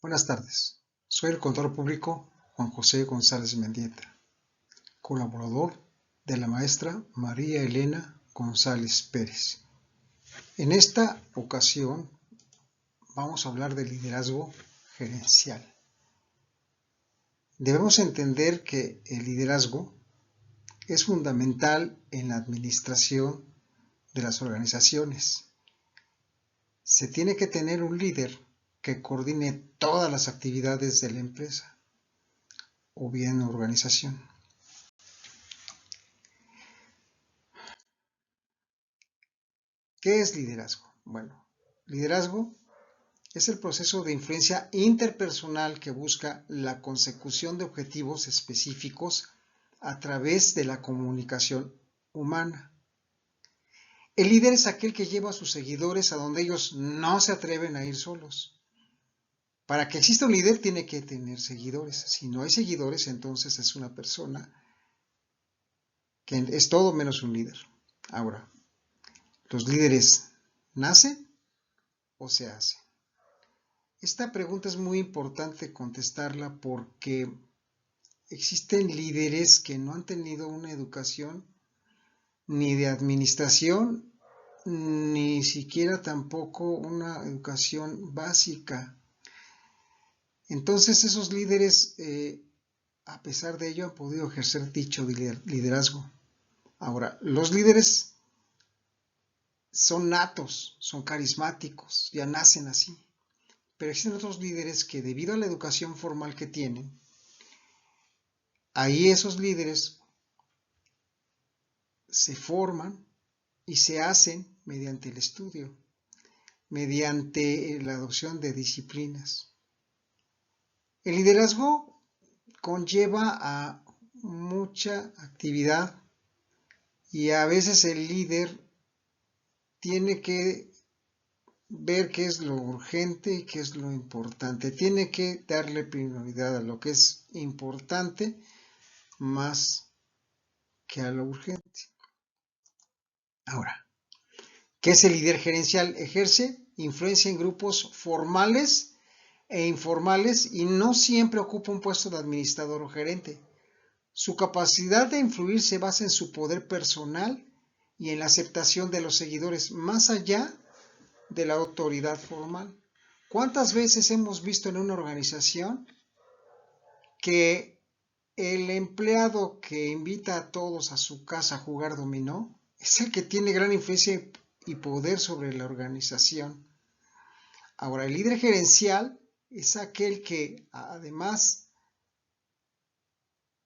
Buenas tardes, soy el contador público Juan José González Mendieta, colaborador de la maestra María Elena González Pérez. En esta ocasión vamos a hablar de liderazgo gerencial. Debemos entender que el liderazgo es fundamental en la administración de las organizaciones. Se tiene que tener un líder que coordine todas las actividades de la empresa o bien organización. ¿Qué es liderazgo? Bueno, liderazgo es el proceso de influencia interpersonal que busca la consecución de objetivos específicos a través de la comunicación humana. El líder es aquel que lleva a sus seguidores a donde ellos no se atreven a ir solos. Para que exista un líder tiene que tener seguidores. Si no hay seguidores, entonces es una persona que es todo menos un líder. Ahora, ¿los líderes nacen o se hacen? Esta pregunta es muy importante contestarla porque existen líderes que no han tenido una educación ni de administración, ni siquiera tampoco una educación básica. Entonces esos líderes, a pesar de ello, han podido ejercer dicho liderazgo. Ahora, los líderes son natos, son carismáticos, ya nacen así. Pero existen otros líderes que debido a la educación formal que tienen, ahí esos líderes se forman y se hacen mediante el estudio, mediante la adopción de disciplinas. El liderazgo conlleva a mucha actividad y a veces el líder tiene que ver qué es lo urgente y qué es lo importante. Tiene que darle prioridad a lo que es importante más que a lo urgente. Ahora, ¿qué es el líder gerencial? Ejerce influencia en grupos formales e informales y no siempre ocupa un puesto de administrador o gerente. Su capacidad de influir se basa en su poder personal y en la aceptación de los seguidores más allá de la autoridad formal. ¿Cuántas veces hemos visto en una organización que el empleado que invita a todos a su casa a jugar dominó es el que tiene gran influencia y poder sobre la organización? Ahora, el líder gerencial es aquel que, además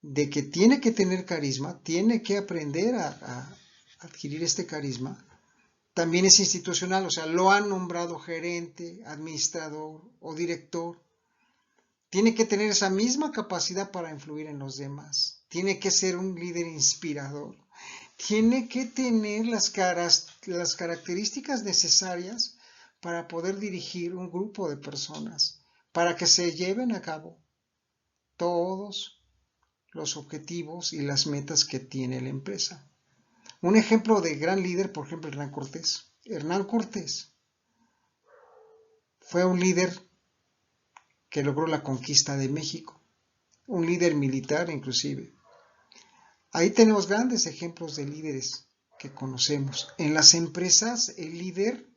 de que tiene que tener carisma, tiene que aprender a adquirir este carisma. También es institucional, o sea, lo han nombrado gerente, administrador o director. Tiene que tener esa misma capacidad para influir en los demás. Tiene que ser un líder inspirador. Tiene que tener las características necesarias para poder dirigir un grupo de personas, para que se lleven a cabo todos los objetivos y las metas que tiene la empresa. Un ejemplo de gran líder, por ejemplo, Hernán Cortés. Hernán Cortés fue un líder que logró la conquista de México, un líder militar inclusive. Ahí tenemos grandes ejemplos de líderes que conocemos. En las empresas, el líder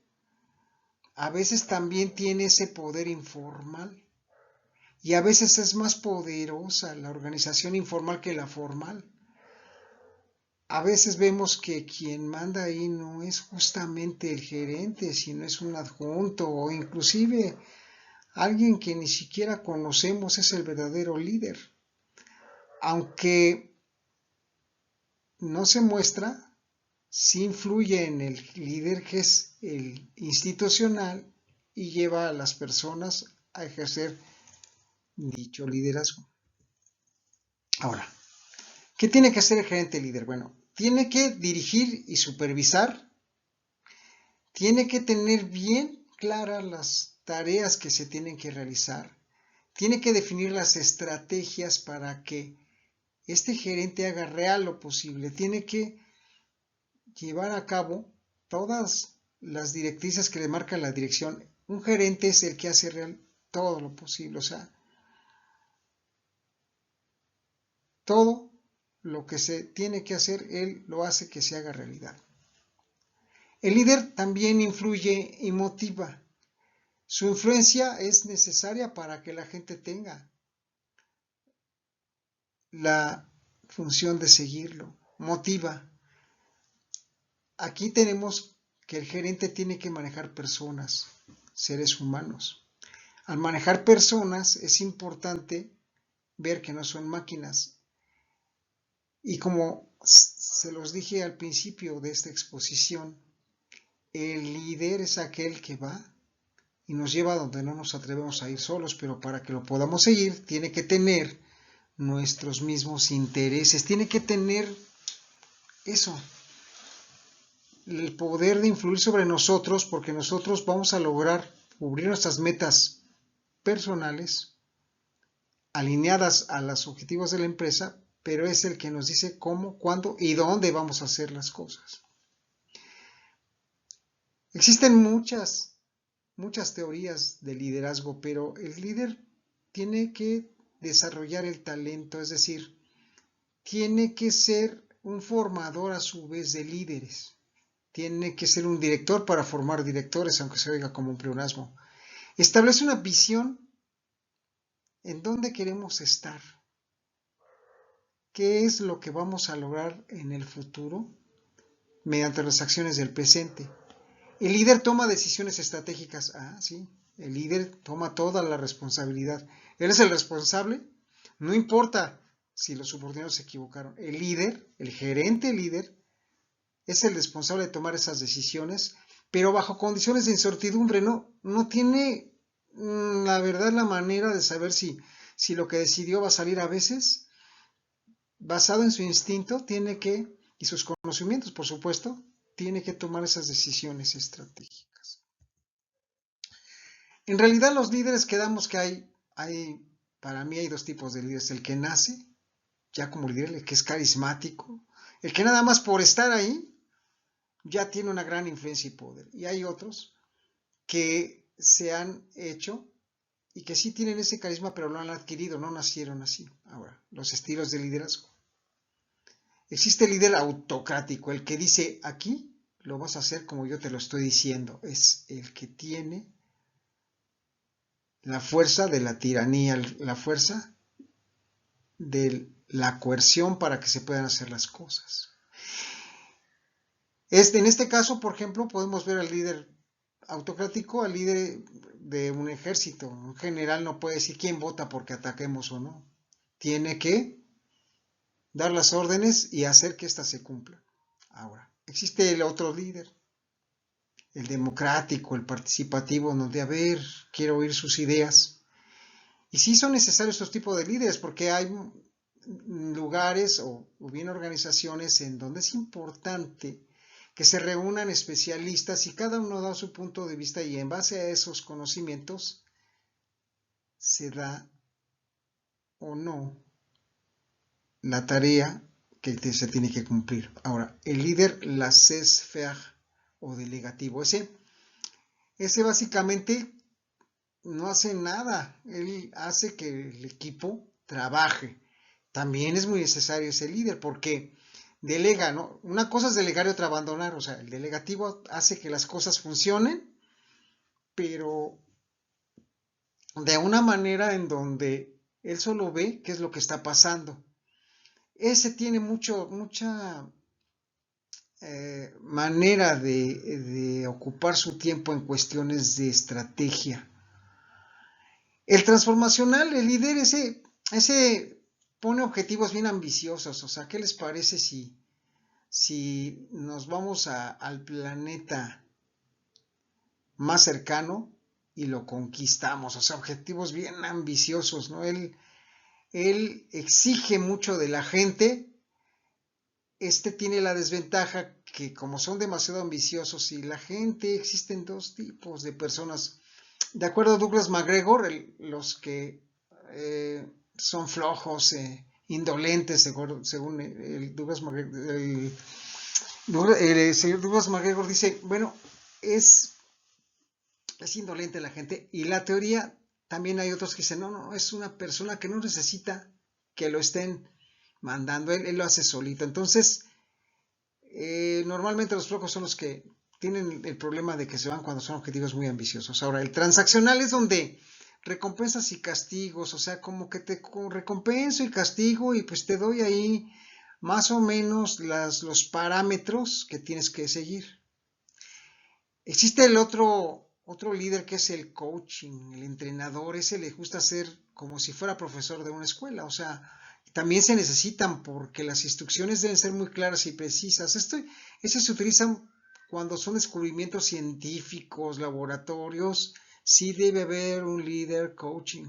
a veces también tiene ese poder informal y a veces es más poderosa la organización informal que la formal. A veces vemos que quien manda ahí no es justamente el gerente, sino es un adjunto o inclusive alguien que ni siquiera conocemos es el verdadero líder. Aunque no se muestra, sí influye en el líder que es el institucional y lleva a las personas a ejercer dicho liderazgo. Ahora, ¿qué tiene que hacer el gerente líder? Bueno, tiene que dirigir y supervisar, tiene que tener bien claras las tareas que se tienen que realizar, tiene que definir las estrategias para que este gerente haga real lo posible, tiene que llevar a cabo todas las directrices que le marca la dirección. Un gerente es el que hace real todo lo posible, o sea, todo lo que se tiene que hacer, él lo hace que se haga realidad. El líder también influye y motiva. Su influencia es necesaria para que la gente tenga la función de seguirlo. Motiva. Aquí tenemos que el gerente tiene que manejar personas, seres humanos. Al manejar personas es importante ver que no son máquinas. Y como se los dije al principio de esta exposición, el líder es aquel que va y nos lleva a donde no nos atrevemos a ir solos, pero para que lo podamos seguir tiene que tener nuestros mismos intereses, tiene que tener eso, el poder de influir sobre nosotros, porque nosotros vamos a lograr cubrir nuestras metas personales alineadas a los objetivos de la empresa, pero es el que nos dice cómo, cuándo y dónde vamos a hacer las cosas. Existen muchas teorías de liderazgo, pero el líder tiene que desarrollar el talento, es decir, tiene que ser un formador a su vez de líderes. Tiene que ser un director para formar directores, aunque se oiga como un pleonasmo. Establece una visión en dónde queremos estar. ¿Qué es lo que vamos a lograr en el futuro mediante las acciones del presente? El líder toma decisiones estratégicas. Sí, el líder toma toda la responsabilidad. Él es el responsable. No importa si los subordinados se equivocaron. El líder, el gerente líder, es el responsable de tomar esas decisiones, pero bajo condiciones de incertidumbre. No tiene la verdad la manera de saber si lo que decidió va a salir. A veces, basado en su instinto, y sus conocimientos, por supuesto, tiene que tomar esas decisiones estratégicas. En realidad, los líderes quedamos que para mí hay dos tipos de líderes. El que nace ya como líder, el que es carismático, el que nada más por estar ahí ya tiene una gran influencia y poder. Y hay otros que se han hecho y que sí tienen ese carisma, pero lo han adquirido, no nacieron así. Ahora, los estilos de liderazgo. Existe el líder autocrático, el que dice, aquí lo vas a hacer como yo te lo estoy diciendo. Es el que tiene la fuerza de la tiranía, la fuerza de la coerción para que se puedan hacer las cosas. En este caso, por ejemplo, podemos ver al líder autocrático, al líder de un ejército. Un general no puede decir quién vota porque ataquemos o no. Tiene que dar las órdenes y hacer que éstas se cumplan. Ahora, existe el otro líder, el democrático, el participativo, donde, a ver, quiero oír sus ideas. Y sí son necesarios estos tipos de líderes porque hay lugares o bien organizaciones en donde es importante que se reúnan especialistas y cada uno da su punto de vista y en base a esos conocimientos se da o no la tarea que se tiene que cumplir. Ahora, el líder laissez-faire o delegativo, ese básicamente no hace nada, él hace que el equipo trabaje. También es muy necesario ese líder porque delega, ¿no? Una cosa es delegar y otra abandonar, o sea, el delegativo hace que las cosas funcionen, pero de una manera en donde él solo ve qué es lo que está pasando. Ese tiene mucha manera de ocupar su tiempo en cuestiones de estrategia. El transformacional, el líder, ese pone objetivos bien ambiciosos. O sea, ¿qué les parece si nos vamos al planeta más cercano y lo conquistamos? O sea, objetivos bien ambiciosos, ¿no? Él exige mucho de la gente. Tiene la desventaja que como son demasiado ambiciosos y la gente, existen dos tipos de personas. De acuerdo a Douglas McGregor, los que son flojos, indolentes, según el Douglas McGregor, el señor Douglas McGregor dice, bueno, es indolente la gente y la teoría también hay otros que dicen, no, no, es una persona que no necesita que lo estén mandando, él lo hace solito. Entonces, normalmente los flojos son los que tienen el problema de que se van cuando son objetivos muy ambiciosos. Ahora, el transaccional es donde recompensas y castigos, o sea, como que te recompenso y castigo y pues te doy ahí más o menos los parámetros que tienes que seguir. Existe el otro líder que es el coaching, el entrenador, ese le gusta ser como si fuera profesor de una escuela, o sea, también se necesitan porque las instrucciones deben ser muy claras y precisas. Ese se utiliza cuando son descubrimientos científicos, laboratorios, sí debe haber un líder coaching.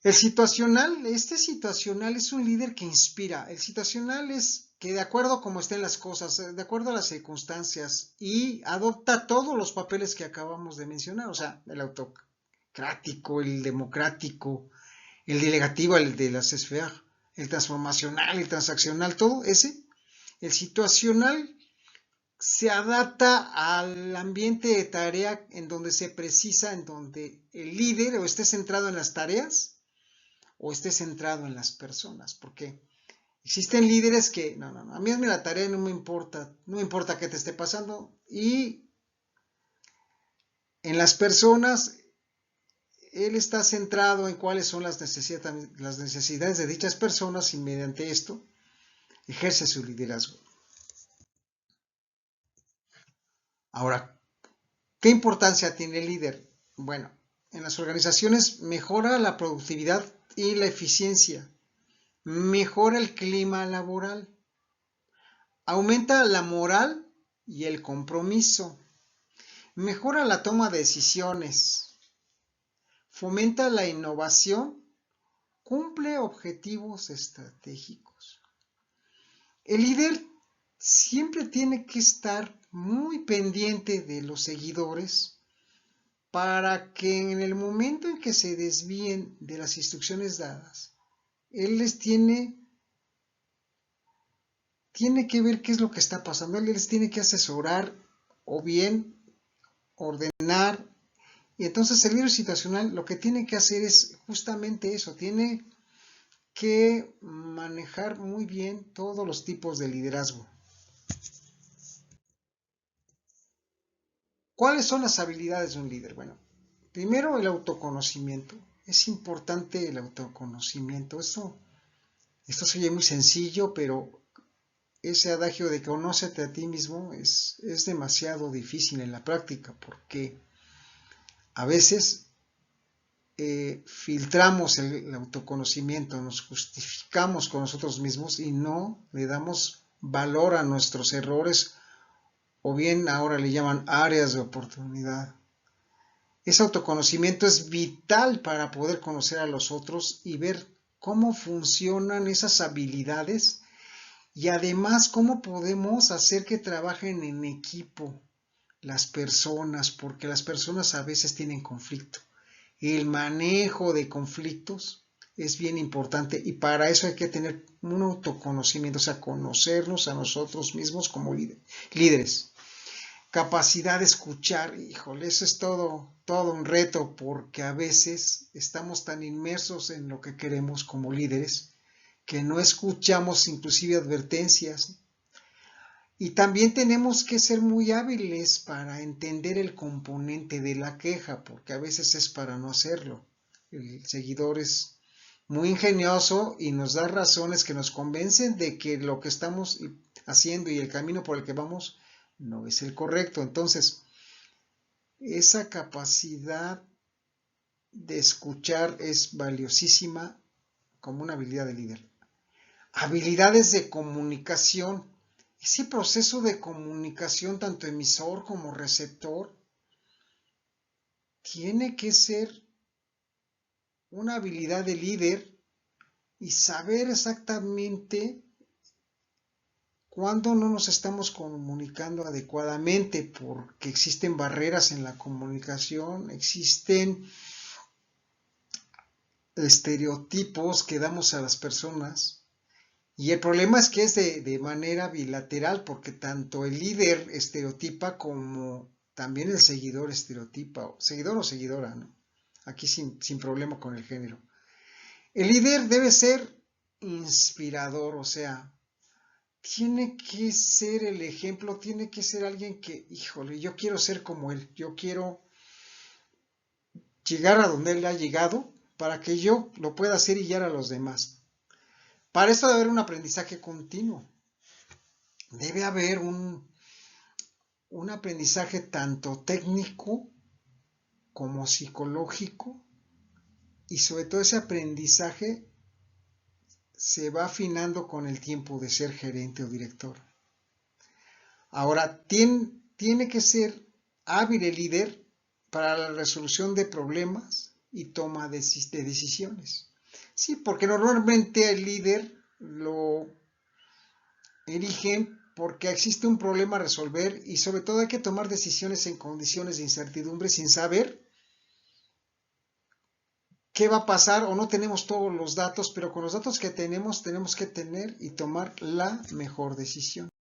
El situacional, este situacional es un líder que inspira. El situacional es que de acuerdo a cómo estén las cosas, de acuerdo a las circunstancias, y adopta todos los papeles que acabamos de mencionar, o sea, el autocrático, el democrático, el delegativo, el de las esferas, el transformacional, el transaccional, todo ese. El situacional se adapta al ambiente de tarea en donde se precisa, en donde el líder o esté centrado en las tareas o esté centrado en las personas, porque existen líderes que, no, a mí hazme la tarea, no me importa qué te esté pasando, y en las personas, él está centrado en cuáles son las necesidades de dichas personas y mediante esto ejerce su liderazgo. Ahora, ¿qué importancia tiene el líder? Bueno, en las organizaciones mejora la productividad y la eficiencia, mejora el clima laboral, aumenta la moral y el compromiso, mejora la toma de decisiones, fomenta la innovación, cumple objetivos estratégicos. El líder siempre tiene que estar muy pendiente de los seguidores para que en el momento en que se desvíen de las instrucciones dadas, él les tiene que ver qué es lo que está pasando, él les tiene que asesorar o bien ordenar. Y entonces el líder situacional lo que tiene que hacer es justamente eso, tiene que manejar muy bien todos los tipos de liderazgo. ¿Cuáles son las habilidades de un líder? Bueno, primero el autoconocimiento. Es importante el autoconocimiento. Esto se oye muy sencillo, pero ese adagio de conócete a ti mismo es demasiado difícil en la práctica porque a veces filtramos el autoconocimiento, nos justificamos con nosotros mismos y no le damos valor a nuestros errores o bien ahora le llaman áreas de oportunidad. Ese autoconocimiento es vital para poder conocer a los otros y ver cómo funcionan esas habilidades y además cómo podemos hacer que trabajen en equipo las personas, porque las personas a veces tienen conflicto. El manejo de conflictos es bien importante y para eso hay que tener un autoconocimiento, o sea, conocernos a nosotros mismos como líderes. Capacidad de escuchar, híjole, eso es todo un reto porque a veces estamos tan inmersos en lo que queremos como líderes que no escuchamos inclusive advertencias. Y también tenemos que ser muy hábiles para entender el componente de la queja, porque a veces es para no hacerlo. El seguidor es muy ingenioso y nos da razones que nos convencen de que lo que estamos haciendo y el camino por el que vamos no es el correcto. Entonces, esa capacidad de escuchar es valiosísima como una habilidad de líder. Habilidades de comunicación. Ese proceso de comunicación, tanto emisor como receptor, tiene que ser una habilidad de líder y saber exactamente cuándo no nos estamos comunicando adecuadamente, porque existen barreras en la comunicación, existen estereotipos que damos a las personas. Y el problema es que es de manera bilateral, porque tanto el líder estereotipa como también el seguidor estereotipa, seguidor o seguidora, ¿no? aquí sin problema con el género. El líder debe ser inspirador, o sea, tiene que ser el ejemplo, tiene que ser alguien que, híjole, yo quiero ser como él, yo quiero llegar a donde él ha llegado para que yo lo pueda hacer y guiar a los demás. Para esto debe haber un aprendizaje continuo, debe haber un aprendizaje tanto técnico como psicológico, y sobre todo ese aprendizaje se va afinando con el tiempo de ser gerente o director. Ahora, tiene que ser hábil el líder para la resolución de problemas y toma de decisiones. Sí, porque normalmente el líder lo eligen porque existe un problema a resolver y sobre todo hay que tomar decisiones en condiciones de incertidumbre sin saber qué va a pasar o no tenemos todos los datos, pero con los datos que tenemos que tener y tomar la mejor decisión.